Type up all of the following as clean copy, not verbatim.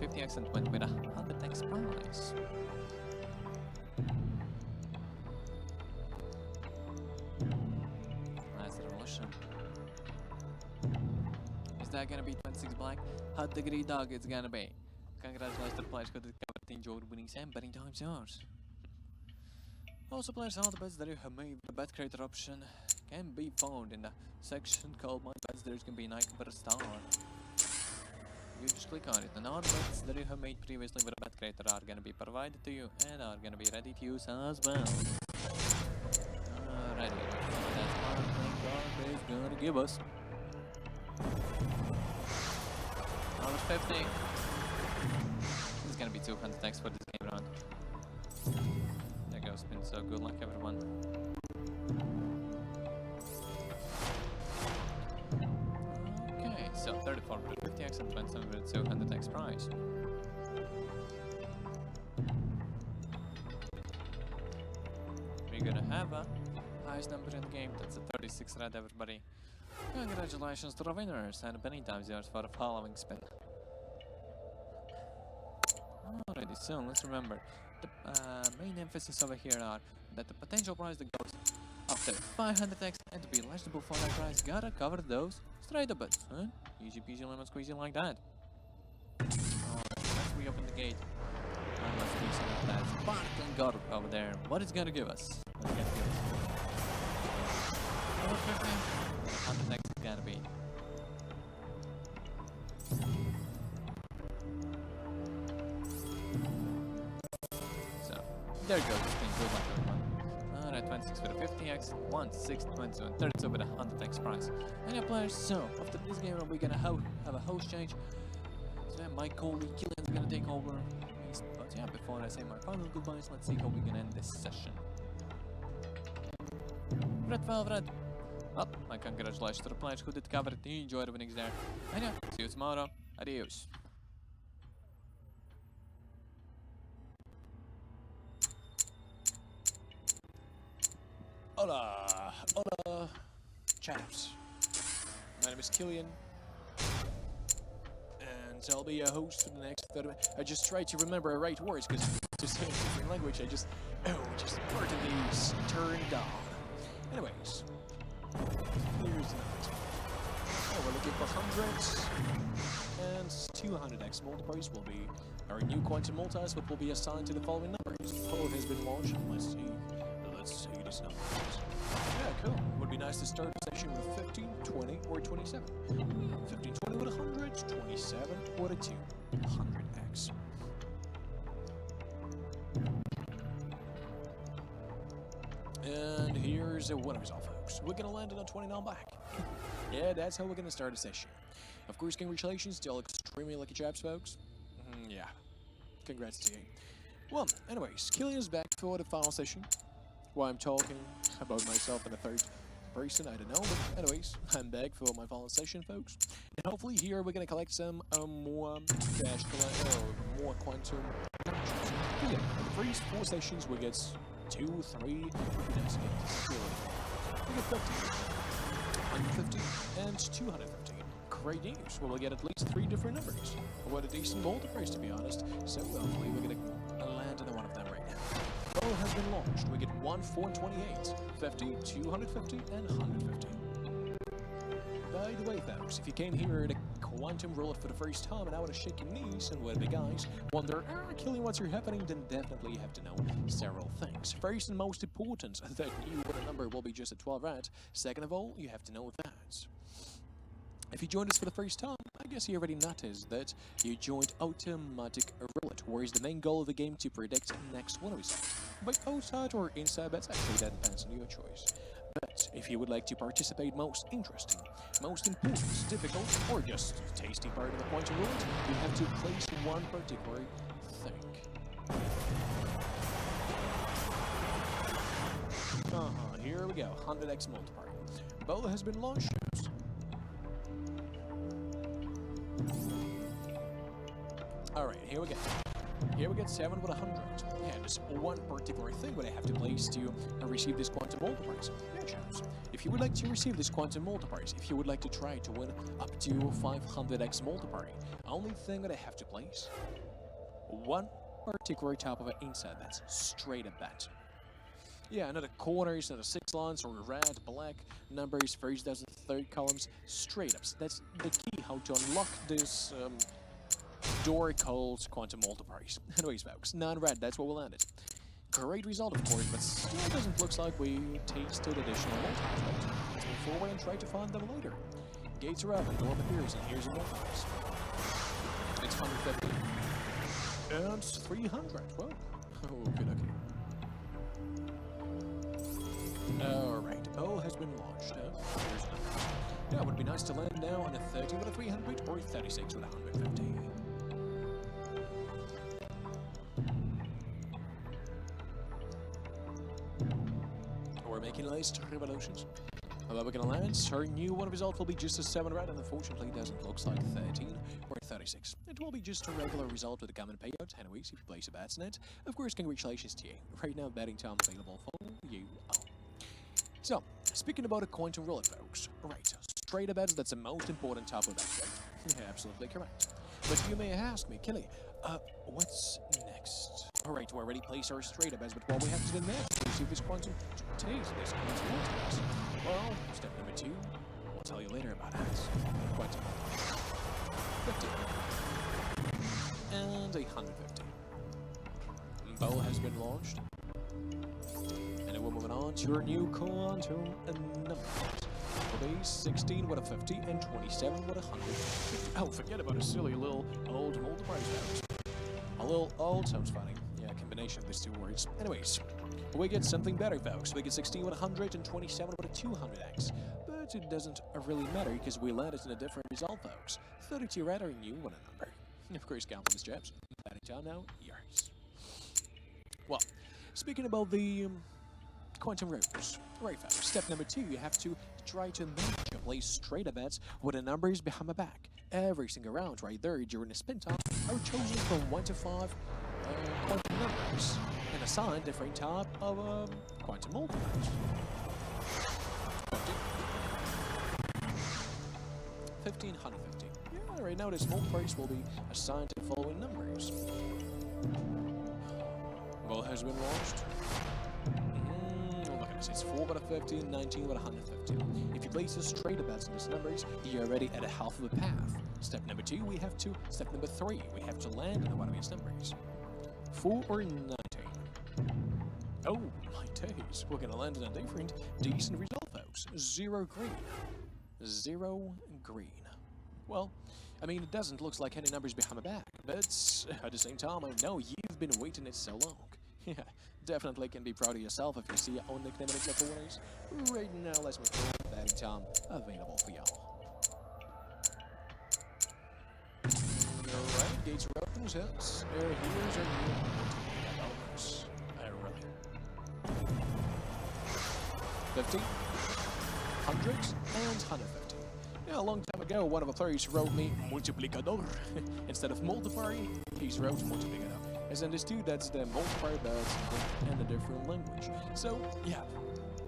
50x and went with a 100x prize. Nice revolution. Is that gonna be 26 black? How degree dog it's gonna be. Congratulations to the players who enjoyed winning and betting times yours. Also, players, all the bets that you have made with the bet creator option can be found in the section called My Bets. There's gonna be an icon for a star. You just click on it, and all the bets that you have made previously with a bet creator are gonna be provided to you and are gonna be ready to use as well. Alrighty, that's what God is gonna give us. $50. This is gonna be 200x for this game round. There goes spin, so good luck everyone. Okay, so 34 with 50x and 27 with 200x prize. We're gonna have a highest number in the game, that's a 36 red everybody. Congratulations to the winners and many times yours for the following spin. Alrighty, so let's remember the main emphasis over here are that the potential prize that goes up to 500x and to be eligible for that prize gotta cover those straight up bets, huh? Easy peasy lemon squeezy like that. Alright, let's reopen the gate and let's do some of that sparkling gold over there. What is gonna give us? What is gonna give us? 100x is gonna be. There goes the spin, good luck everyone. Alright, 26 with a 50x, 1, 6, 22, 32 with a 100x prize. And yeah, players, so after this game we're gonna have a host change. So yeah, my colleague Killian's gonna take over. But yeah, before I say my final goodbyes, let's see how we can end this session. Red 12 red. Well, my congratulations to the players who did cover it. You enjoyed the winnings there. And yeah, see you tomorrow. Adios. Hola, hola, chaps. My name is Killian, and I'll be a host for the next 30 minutes. I just try to remember the right words, because to say in a different language, just part of these turned on. Anyways, here's the next one. Oh, we're looking for hundreds, and 200x multipliers will be our new quantum multis, but will be assigned to the following numbers. Poll has been launched. Let's see these numbers. Yeah, cool. Would be nice to start the session with 15, 20, or 27. 15, 20 with 100, 27 with a 200x. And here's a winner result, folks. We're gonna land on a 29 black. Yeah, that's how we're gonna start a session. Of course, congratulations to all extremely lucky chaps, folks. Yeah, congrats to you. Well, anyways, Killian's back for the final session. While I'm talking about myself in the third person, I don't know, but anyways, I'm back for my final session, folks. And hopefully here we're gonna collect some more cash, more quantum. Yeah, in the first 4 sessions we get 2, 3, we get 50, 150, and 250. Great news. Well, we'll get at least 3 different numbers. What a decent multipliers, to be honest. So hopefully we're gonna land on one of them right now. Poll has been launched. We get 1, 4, and 28, 50, 250, and 150. By the way, folks, if you came here at a quantum roulette for the first time and I want to shake your knees and would be guys wonder, Killian, what's here happening, then definitely you have to know several things. First and most important, that you what a number will be just a 12 red. Second of all, you have to know that if you joined us for the first time, I guess you already noticed that you joined automatic roulette, where is the main goal of the game to predict next winner result. By outside or inside bets, actually that depends on your choice. But if you would like to participate most interesting, most important, difficult, or just tasty part of the point of roulette, you have to place one particular thing. Here we go, 100x multiplier. Bowl has been launched. Alright, here we go. Here we get 7 with 100. Yeah, there's one particular thing that I have to place to receive this quantum multipliers. Yeah, chaps. If you would like to receive this quantum multipliers, if you would like to try to win up to 500x multiplier, only thing that I have to place, one particular type of an inside bet, straight up bet. Yeah, another corners, another 6 lines, or red, black, numbers, first dozen, third columns, straight ups. That's the key how to unlock this door called quantum multipliers. Anyways, folks, non-red, that's what we landed. Great result, of course, but still doesn't look like we tasted additional multipliers. Let's move forward and try to find them later. Gates are up, and door appears, and here's the multipliers. It's 150. And 300. Whoa. Okay, okay. Alright, ball has been launched. Here's the numbers. Yeah, it would be nice to land now on a 30 with a 300 or a 36 with a 150. We're making nice revolutions. Although we're gonna land, our new one result will be just a 7 red, and unfortunately it doesn't look like 13 or 36. It will be just a regular result with a common payout. Anyways, if you place a bet on it, of course, congratulations to you. Right now, betting time available for you all. So, speaking about a quantum roulette, folks. Right, straight up bets, that's the most important type of bet, right? Yeah, absolutely correct. But you may ask me, Kelly, what's next? Alright, we already placed our straight up bets, but what we have to do next to receive this quantum, to taste this quantum multipliers. Well, step number 2, we'll tell you later about that. Quantum 50 and 150. Ball has been launched. And we're moving on to our new quantum numbers. Will be 16 with a 50 and 27 with a 150. Oh, forget about a silly little old multipliers. A little old sounds funny. Yeah, combination of these two words. Anyways, we get something better, folks. We get 16 with a 100 and 27 with a 200x. But it doesn't really matter because we landed in a different result, folks. 32 red are new with a number. Of course, count for this, chaps. Betting time now, yours. Well, speaking about the quantum rules. Right, folks. Step number 2, you have to try to match and place straight up bets with the numbers behind my back. Every single round right there during the spin time are chosen from 1 to 5 quantum numbers and assign different type of quantum multipliers. 15, 150. Yeah, right now this multipliers will be assigned to the following numbers. Ball has been launched. It's 4 with a 50 and 19 with a 150. If you place the straight up bets in these numbers, you're already at a half of a path. Step number 2, step number 3, we have to land on one of these numbers. 4 or 19. Oh my days, we're gonna land on a different, decent result, folks. 0 green. 0 green. Well, I mean, it doesn't look like any numbers behind my back, but at the same time, I know you've been waiting it so long. Yeah, definitely can be proud of yourself if you see your own nickname in its upper winners. Right now, let's move forward. Betting time available for y'all. Alright, gates are open, yes. Here's our new numbers. Really. 50, 100, and 150. Yeah, a long time ago, one of the players wrote me multiplicador. Instead of multiplier, he wrote multiplicador. As understood, that's the multiplier but in a different language. So, yeah.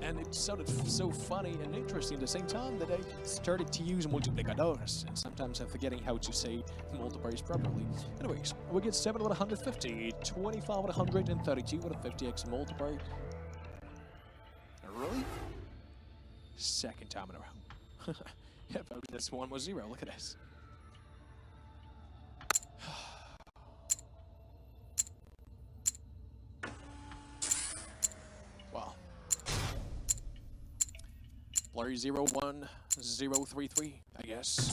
And it sounded so funny and interesting at the same time that I started to use multiplicadores, and sometimes I'm forgetting how to say multipliers properly. Anyways, we get 7 with 150, 25 with 100, and 32 with a 50x multiplier. Really? Second time in a row. Yeah, folks, this one was 0. Look at this. Player 01033, I guess.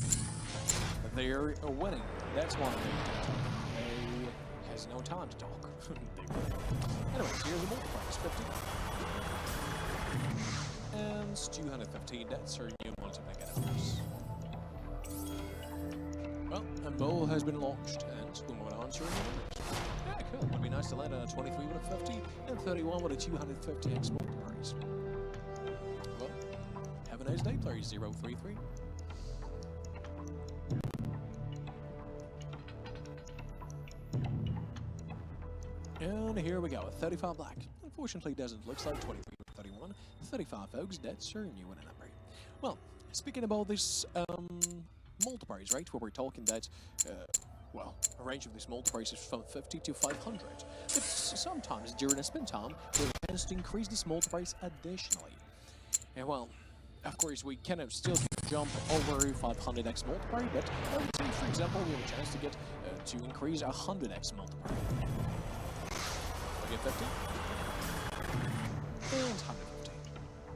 They're winning. That's one thing. They has no time to talk. Anyways, here's the multipliers. 50. And 215. That's our new multipliers. Well, and ball has been launched, and we're moving on to our new numbers. Yeah, cool. Would be nice to land on a 23 with a 50 and 31 with a 250x multipliers. Have a nice day, player 033. And here we go, 35 black. Unfortunately, it doesn't look like 23 or 31. 35, folks, that's our new winning number. Well, speaking about this multipliers, right, where we're talking that, well, a range of these multipliers is from 50 to 500. But sometimes during a spin time, we have a chance to increase these multipliers additionally. And well, of course, we cannot still jump over 500x multiplier, but let's say, for example, we have a chance to get to increase 100x multiplier. We get 50 and 150.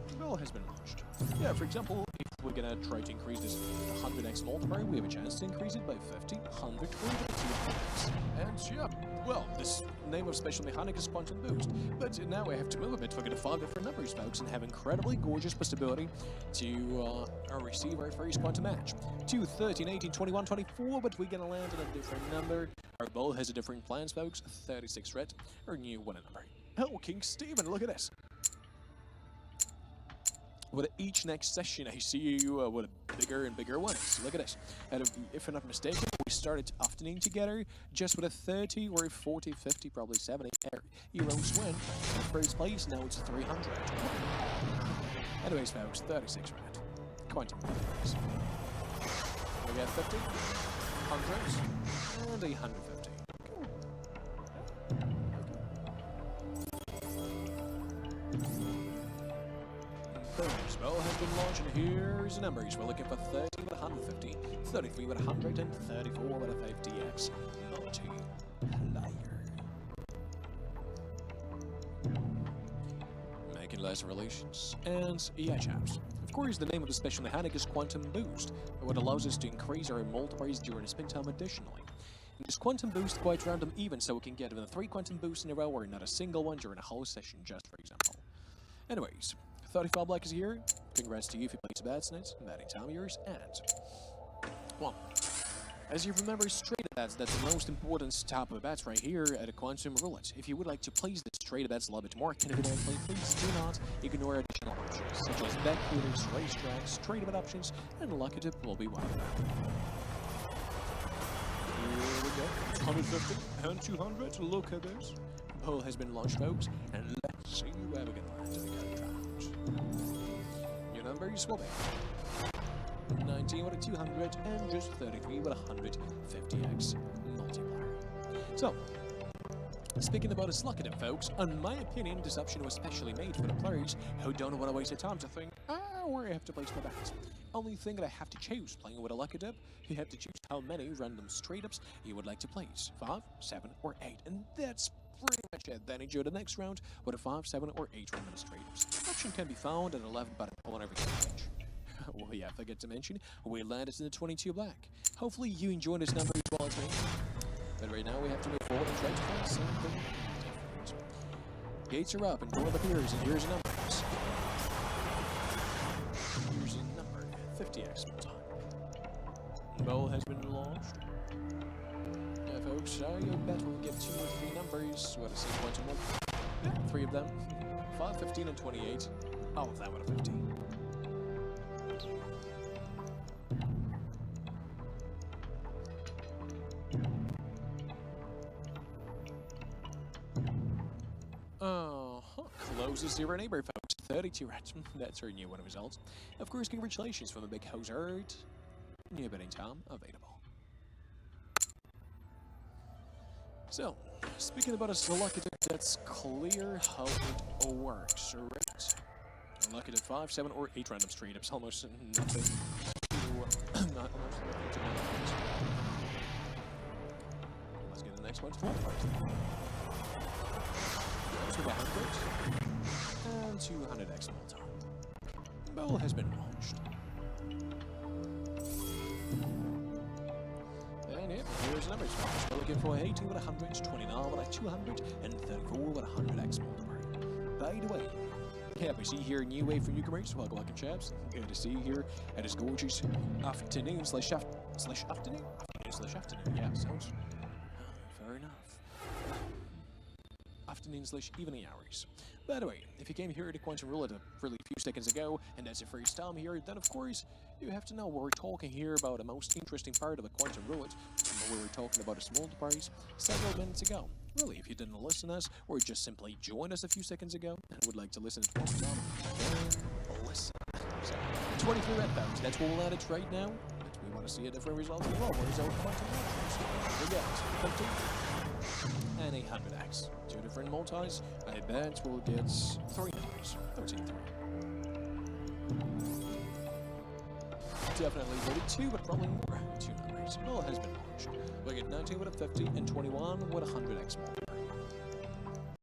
The bell has been launched. Yeah, for example, if we're gonna try to increase this 100x multiplier, we have a chance to increase it by 50, 100, or 200x. And yeah, well, this name of special mechanic is Quantum Boost. But now I have to move a bit. We're gonna find different numbers, folks, and have incredibly gorgeous possibility to receive our first quantum match. 2, 13, 18, 21, 24, but we're gonna land on a different number. Our ball has a different plans, folks. 36 red, our new winning number. Oh, King Steven, look at this. With each next session, I see you with bigger and bigger ones. Look at this. And if I'm not mistaken, we started afternoon together just with a 30 or 40, 50, probably 70 euros win. In first place, now it's 300. Anyways, folks, 36 red. Quantum multipliers. We got 50, 100, and 150. Spell has been launched, and here's the numbers. We're looking for 30 with 150, 33 with 100, and 34 with a 50x multiplier. Making less relations, and yeah, chaps. Of course, the name of the special mechanic is Quantum Boost, what allows us to increase our multipliers during a spin time additionally. And this Quantum Boost quite random even, so we can get even 3 Quantum Boosts in a row, or not a single one during a whole session, just for example. Anyways, 35 black is here. Congrats to you if you played bats in it. Batting time yours, and well, as you remember, straight bats, that's the most important type of bats right here at a Quantum Roulette. If you would like to place the straight bats a little bit more conveniently, please do not ignore additional options, such as bet cleaners, racetracks, straight bet options, and lucky tip will be one of them. Here we go, 150 and 200, look at this. Poll has been launched, folks, and let's see where we're gonna land in the current round. Your numbers will be 19 with a 200 and just 33 with a 150x multiplier. So, speaking about a slugger, folks, in my opinion, this option was specially made for the players who don't want to waste their time to think, where I have to place my bets. Only thing that I have to choose playing with a lucky dip, you have to choose how many random straight ups you would like to place. 5, 7, or 8, and that's pretty much it. Then enjoy the next round with a 5, 7, or 8 random straight ups. Option can be found at 11 button on every page. Well, yeah, I forget to mention, we landed in the 22 black. Hopefully you enjoy this number as well as me. But right now we have to move forward and try to find something different. Gates are up and door appears, and here's a number. Here's a number, 50x more time. Bell has been launched. Yeah, folks, I bet we'll get 2 or 3 numbers. What is it, quantum one? Yeah, 3 of them. 5, 15, and 28. All of them with a 50. Closest to your neighbor, folks. 32 rats. That's our new one results. Of course, congratulations from the big Hozard. New betting time available. So, speaking about a lucky dip, that's clear how it works, right? A lucky dip 5, 7, or 8 random straight ups. Almost nothing to, not almost nothing to manage. Let's get the next one. 4 parts. To 100 and 200x more time. Bell has been launched. And yep, here's the numbers. We're looking for 18 with 100, 29 with a 200, and 34 with 100x multiplier. By the way, yeah, we see here new wave for newcomers. Welcome, chaps. Good to see you here at this gorgeous afternoon slash afternoon. Yeah, sounds fair enough. Afternoon/evening hours. By the way, if you came here to Quantum Roulette a really few seconds ago, and that's your first time here, then of course, you have to know we're talking here about the most interesting part of the Quantum Roulette, where we were talking about its multipliers several minutes ago. Really, if you didn't listen to us or just simply joined us a few seconds ago and would like to listen to this time, then listen. So, 23 red pounds, that's what we'll add it right now. But we want to see a different result as well. What is our quantum matches? We get 50 and 800x. Two different multis. I bet we'll get 3 numbers. 13, 3. Definitely 32, but probably more. 2 numbers. Well, it has been launched. We'll get 19 with a 50 and 21 with a 100x more.